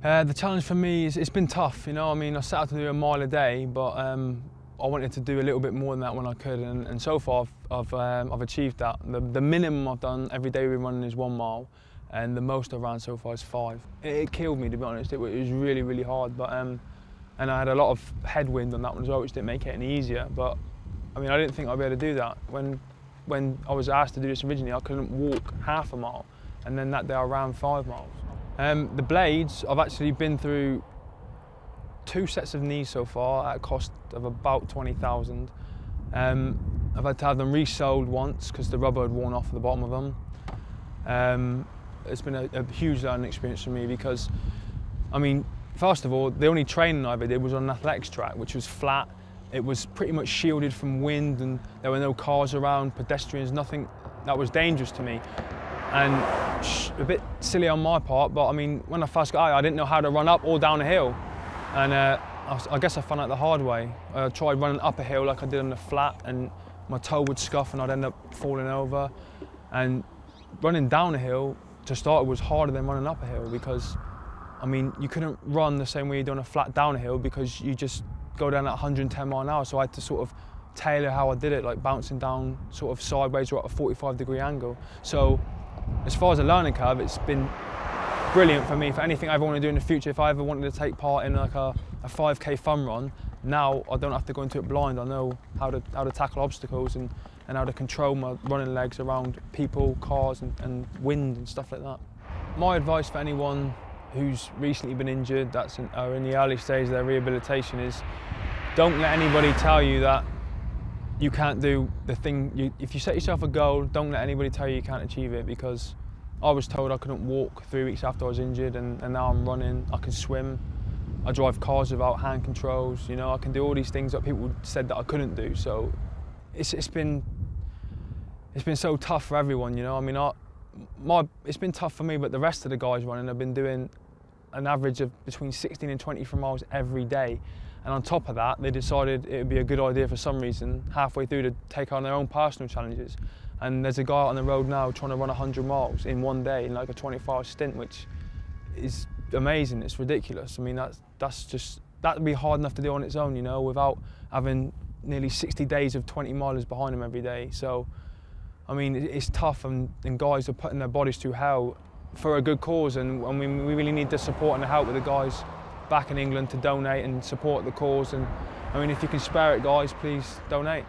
The challenge for me is it's been tough, you know. I mean, I set out to do a mile a day, but I wanted to do a little bit more than that when I could, and so far I've achieved that. The minimum I've done every day we've been running is 1 mile, and the most I've ran so far is 5. It killed me, to be honest. It was really, really hard, but and I had a lot of headwind on that one as well, which didn't make it any easier. But I mean, I didn't think I'd be able to do that. When I was asked to do this originally, I couldn't walk half a mile, and then that day I ran 5 miles. The blades, I've actually been through 2 sets of knees so far at a cost of about 20,000. I've had to have them resoled once because the rubber had worn off at the bottom of them. It's been a huge learning experience for me because, I mean, first of all, the only training I ever did was on an athletics track, which was flat. It was pretty much shielded from wind, and there were no cars around, pedestrians, nothing that was dangerous to me. And a bit silly on my part, but I mean, when I first got out, I didn't know how to run up or down a hill. And I guess I found out the hard way. I tried running up a hill like I did on the flat, and my toe would scuff and I'd end up falling over. And running down a hill, to start, was harder than running up a hill because, I mean, you couldn't run the same way you do on a flat down a hill because you just go down at 110 miles an hour. So I had to sort of tailor how I did it, like bouncing down sort of sideways or at a 45-degree angle. So as far as a learning curve, it's been brilliant for me. For anything I ever want to do in the future, if I ever wanted to take part in like a 5K fun run, now I don't have to go into it blind. I know how to tackle obstacles and how to control my running legs around people, cars and wind and stuff like that. My advice for anyone who's recently been injured, that's in the early stage of their rehabilitation, is don't let anybody tell you that you can't do the thing. If you set yourself a goal, don't let anybody tell you you can't achieve it, because I was told I couldn't walk 3 weeks after I was injured, and now I'm running, I can swim, I drive cars without hand controls, you know, I can do all these things that people said that I couldn't do. So it's been so tough for everyone, you know. I mean, it's been tough for me, but the rest of the guys running have been doing an average of between 16 and 23 miles every day. And on top of that, they decided it would be a good idea for some reason, halfway through, to take on their own personal challenges. And there's a guy out on the road now trying to run 100 miles in one day, in like a 24-hour stint, which is amazing. It's ridiculous. I mean, that'd be hard enough to do on its own, you know, without having nearly 60 days of 20 milers behind them every day. So, I mean, it's tough, and guys are putting their bodies through hell for a good cause, and we really need the support and the help of the guys back in England to donate and support the cause. And I mean, if you can spare it, guys, please donate.